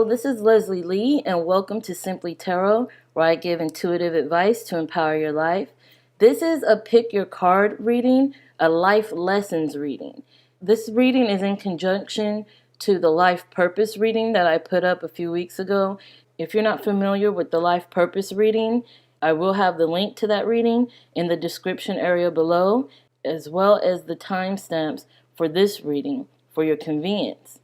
Hello, this is Leslie Lee, and welcome to Simply Tarot, where I give intuitive advice to empower your life. This is a pick your card reading, a life lessons reading. This reading is in conjunction to the life purpose reading that I put up a few weeks ago. If you're not familiar with the life purpose reading, I will have the link to that reading in the description area below, as well as the timestamps for this reading for your convenience.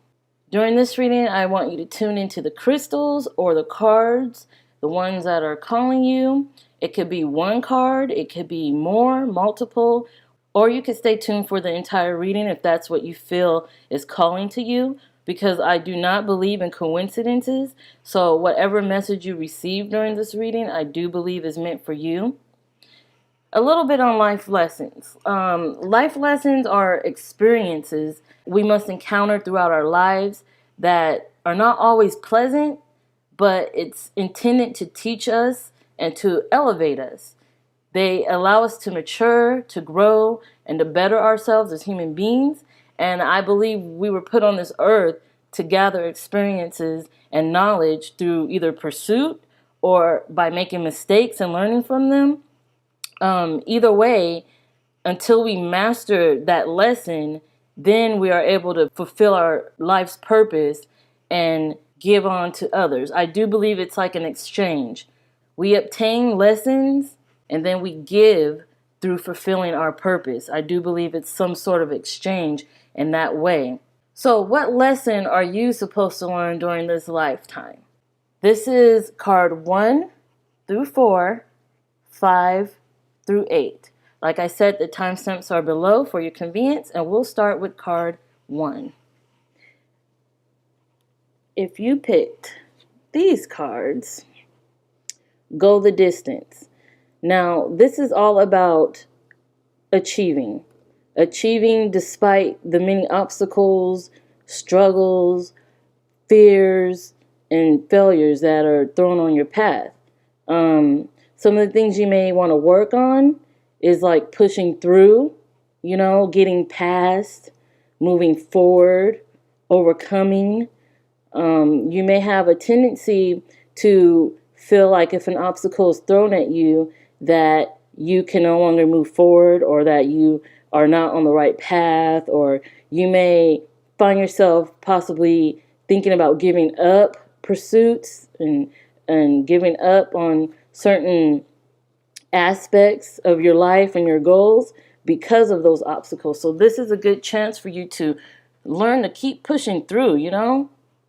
During this reading, I want you to tune into the crystals or the cards, the ones that are calling you. It could be one card, it could be more, multiple, or you could stay tuned for the entire reading if that's what you feel is calling to you, because I do not believe in coincidences. So whatever message you receive during this reading, I do believe is meant for you. A little bit on life lessons. Life lessons are experiences we must encounter throughout our lives that are not always pleasant, but it's intended to teach us and to elevate us. They allow us to mature, to grow, and to better ourselves as human beings. And I believe we were put on this earth to gather experiences and knowledge through either pursuit or by making mistakes and learning from them. Either way, until we master that lesson, then we are able to fulfill our life's purpose and give on to others. I do believe it's like an exchange. We obtain lessons and then we give through fulfilling our purpose. I do believe it's some sort of exchange in that way. So what lesson are you supposed to learn during this lifetime? This is card 1 through 4, 5 through 8. Like I said, the timestamps are below for your convenience, and we'll start with card 1. If you picked these cards, go the distance. Now, this is all about achieving despite the many obstacles, struggles, fears, and failures that are thrown on your path. Some of the things you may want to work on is like pushing through, getting past, moving forward, overcoming. You may have a tendency to feel like if an obstacle is thrown at you that you can no longer move forward, or that you are not on the right path, or you may find yourself possibly thinking about giving up pursuits and giving up on certain aspects of your life and your goals because of those obstacles. So this is a good chance for you to learn to keep pushing through,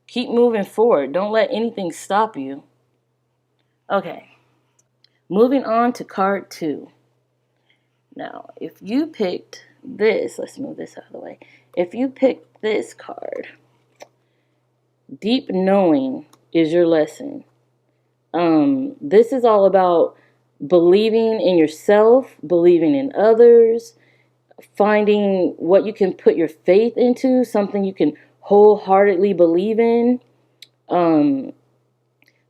keep moving forward. Don't let anything stop you. Okay, moving on to card 2. Now, if you picked this, let's move this out of the way. If you picked this card, deep knowing is your lesson. This is all about believing in yourself, believing in others, finding what you can put your faith into, something you can wholeheartedly believe in. Some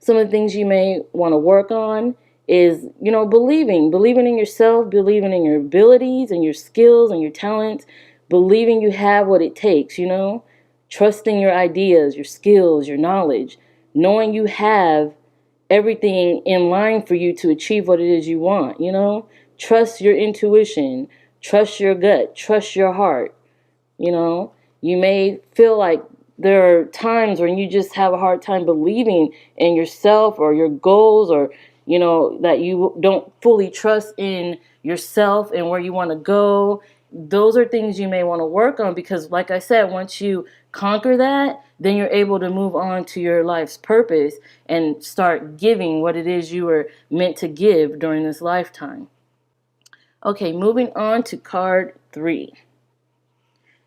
of the things you may want to work on is, believing in yourself, believing in your abilities and your skills and your talents, believing you have what it takes, trusting your ideas, your skills, your knowledge, knowing you have everything in line for you to achieve what it is you want, Trust your intuition, trust your gut, trust your heart, You may feel like there are times when you just have a hard time believing in yourself or your goals, or, that you don't fully trust in yourself and where you want to go. Those are things you may want to work on, because like I said, once you conquer that, then you're able to move on to your life's purpose and start giving what it is you were meant to give during this lifetime. Okay, moving on to card 3.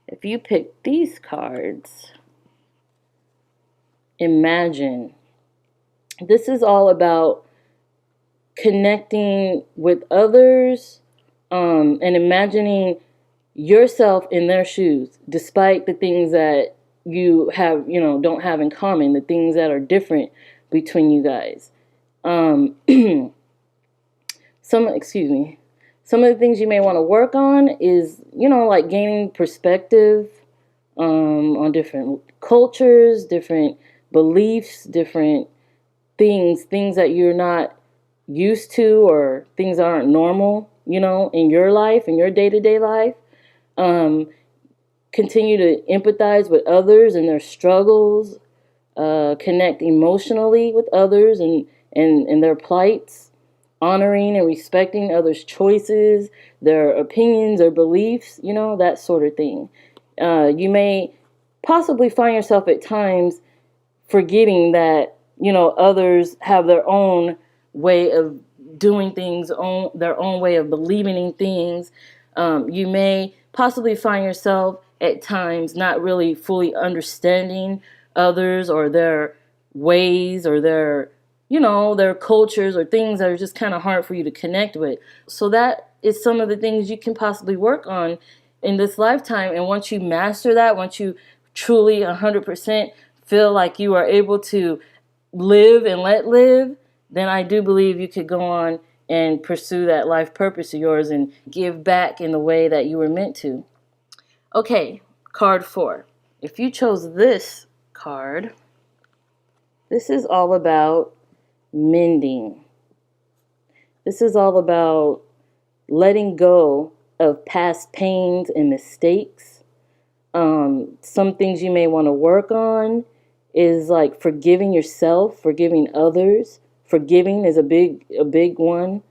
If you pick these cards, imagine. This is all about connecting with others, and imagining yourself in their shoes, despite the things that you have, don't have in common, the things that are different between you guys. Some of the things you may want to work on is, like gaining perspective on different cultures, different beliefs, different things that you're not used to, or things that aren't normal, in your life, in your day-to-day life. Um, Continue to empathize with others and their struggles, connect emotionally with others and their plights, honoring and respecting others' choices, their opinions or beliefs, that sort of thing. You may possibly find yourself at times forgetting that, others have their own way of doing things, their own way of believing in things. You may possibly find yourself at times not really fully understanding others or their ways or their cultures, or things that are just kind of hard for you to connect with. So that is some of the things you can possibly work on in this lifetime. And once you master that, once you truly 100% feel like you are able to live and let live, then I do believe you could go on and pursue that life purpose of yours and give back in the way that you were meant to. Okay, card 4. If you chose this card, this is all about mending. This is all about letting go of past pains and mistakes. Some things you may want to work on is like forgiving yourself, forgiving others. Forgiving is a big one.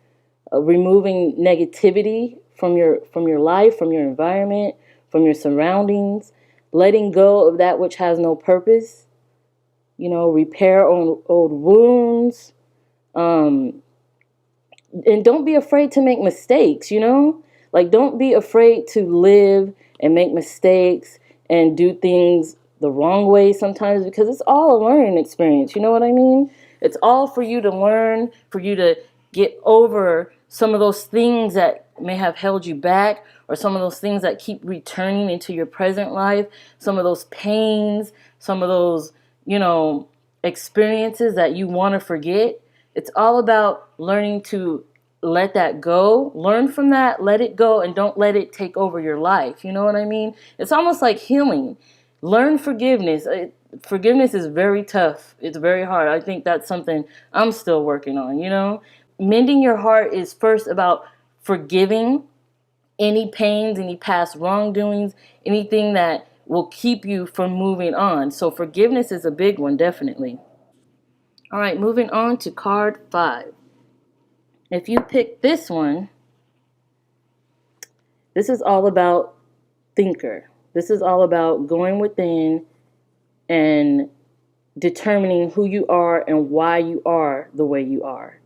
Removing negativity from your life, from your environment, from your surroundings. Letting go of that which has no purpose. Repair old wounds. And don't be afraid to make mistakes, Like, don't be afraid to live and make mistakes and do things the wrong way sometimes, because it's all a learning experience. You know what I mean? It's all for you to learn, for you to get over some of those things that may have held you back, or some of those things that keep returning into your present life, some of those pains, some of those, experiences that you want to forget. It's all about learning to let that go, learn from that, let it go, and don't let it take over your life. You know what I mean? It's almost like healing. Learn forgiveness. Forgiveness is very tough. It's very hard. I think that's something I'm still working on. Mending your heart is first about forgiving any pains, any past wrongdoings, anything that will keep you from moving on. So forgiveness is a big one, definitely. All right, moving on to card 5. If you pick this one, this is all about thinker. This is all about going within and determining who you are and why you are the way you are.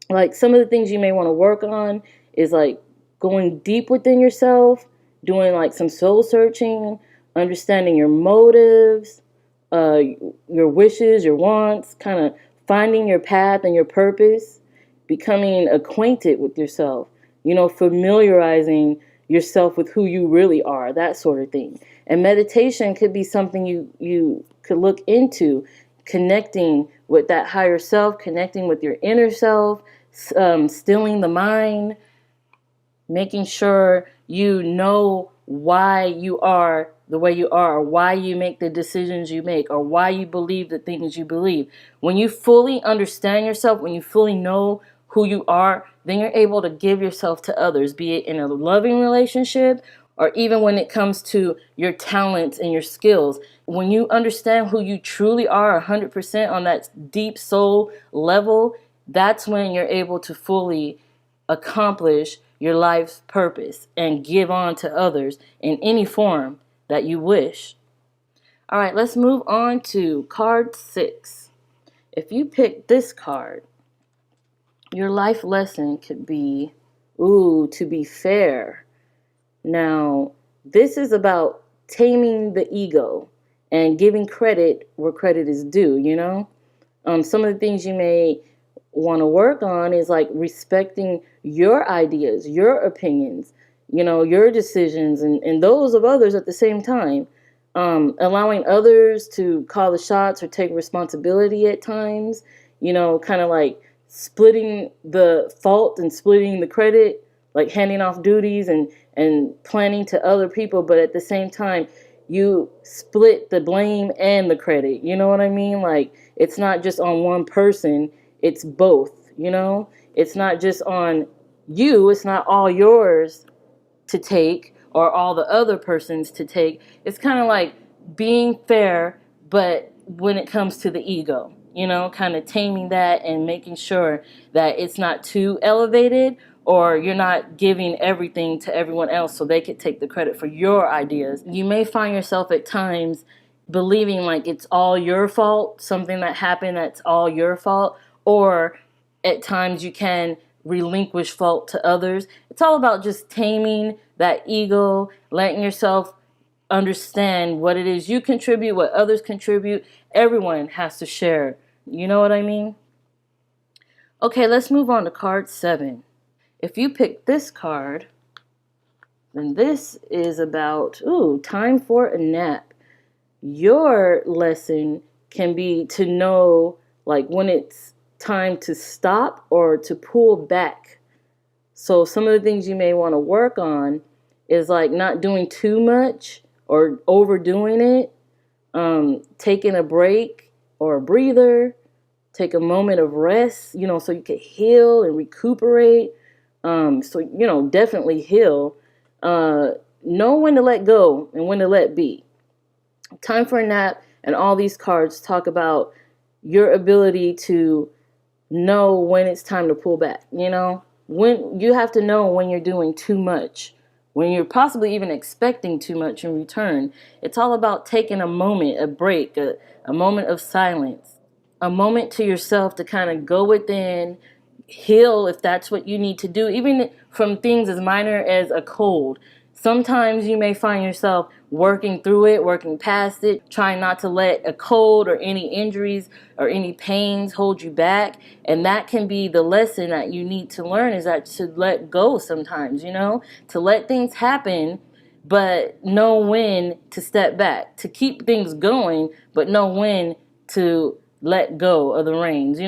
Like, some of the things you may want to work on is like going deep within yourself, doing like some soul searching, understanding your motives, your wishes, your wants, kind of finding your path and your purpose, becoming acquainted with yourself, familiarizing yourself with who you really are, that sort of thing. And meditation could be something you could look into, connecting with that higher self, connecting with your inner self, stilling the mind, making sure you know why you are the way you are, or why you make the decisions you make, or why you believe the things you believe. When you fully understand yourself, when you fully know who you are, then you're able to give yourself to others, be it in a loving relationship, or even when it comes to your talents and your skills. When you understand who you truly are 100% on that deep soul level, that's when you're able to fully accomplish your life's purpose and give on to others in any form that you wish. All right, let's move on to card 6. If you pick this card, your life lesson could be, to be fair. Now, this is about taming the ego and giving credit where credit is due, Some of the things you may want to work on is like respecting your ideas, your opinions, your decisions, and those of others at the same time. Allowing others to call the shots or take responsibility at times, kind of like splitting the fault and splitting the credit, like handing off duties and planning to other people, but at the same time, you split the blame and the credit. You know what I mean? Like, it's not just on one person, it's both, you know? It's not just on you, it's not all yours to take or all the other persons to take. It's kind of like being fair, but when it comes to the ego, you know, kind of taming that and making sure that it's not too elevated, or you're not giving everything to everyone else so they could take the credit for your ideas. You may find yourself at times believing like it's all your fault, something that happened that's all your fault, or at times you can relinquish fault to others. It's all about just taming that ego, letting yourself understand what it is you contribute, what others contribute. Everyone has to share. You know what I mean? Okay, let's move on to card 7. If you pick this card, then this is about, time for a nap. Your lesson can be to know like when it's time to stop or to pull back. So some of the things you may want to work on is like not doing too much or overdoing it, taking a break or a breather, take a moment of rest, so you can heal and recuperate. Definitely heal. Know when to let go and when to let be. Time for a nap, and all these cards talk about your ability to know when it's time to pull back. When you have to know when you're doing too much, when you're possibly even expecting too much in return. It's all about taking a moment, a break, a moment of silence, a moment to yourself to kind of go within, heal if that's what you need to do, even from things as minor as a cold. Sometimes you may find yourself working through it, working past it, trying not to let a cold or any injuries or any pains hold you back. And that can be the lesson that you need to learn, is that to let go sometimes, to let things happen, but know when to step back, to keep things going, but know when to let go of the reins.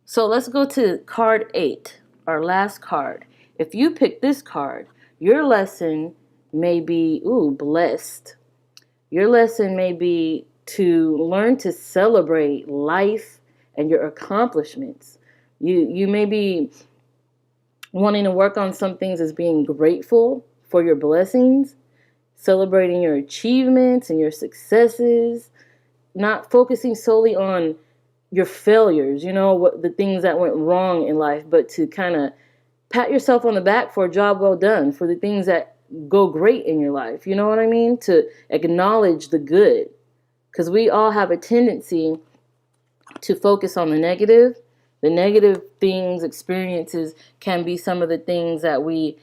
So let's go to card 8, our last card. If you pick this card, your lesson may be, blessed. Your lesson may be to learn to celebrate life and your accomplishments. You may be wanting to work on some things as being grateful for your blessings, celebrating your achievements and your successes, not focusing solely on your failures, what the things that went wrong in life, but to kind of pat yourself on the back for a job well done, for the things that go great in your life. You know what I mean? To acknowledge the good, because we all have a tendency to focus on the negative. The negative things, experiences can be some of the things that we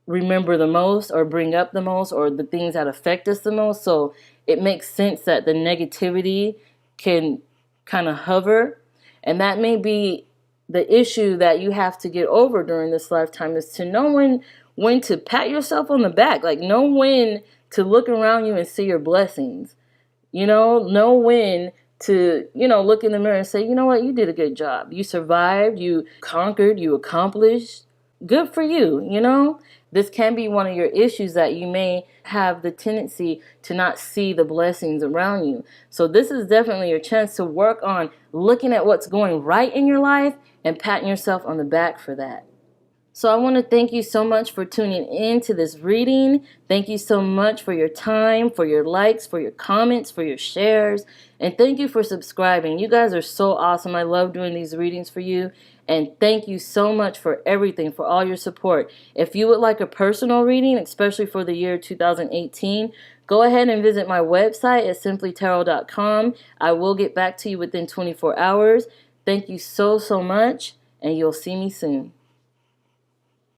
remember the most or bring up the most, or the things that affect us the most. So it makes sense that the negativity can kind of hover, and that may be the issue that you have to get over during this lifetime, is to know when to pat yourself on the back, like know when to look around you and see your blessings, know when to, look in the mirror and say, you know what, you did a good job. You survived, you conquered, you accomplished. Good for you. This can be one of your issues, that you may have the tendency to not see the blessings around you. So this is definitely your chance to work on looking at what's going right in your life and patting yourself on the back for that. So I want to thank you so much for tuning in to this reading. Thank you so much for your time, for your likes, for your comments, for your shares, and thank you for subscribing. You guys are so awesome. I love doing these readings for you, and thank you so much for everything, for all your support. If you would like a personal reading, especially for the year 2018, go ahead and visit my website at simplytarot.com. I will get back to you within 24 hours. Thank you so much, and you'll see me soon.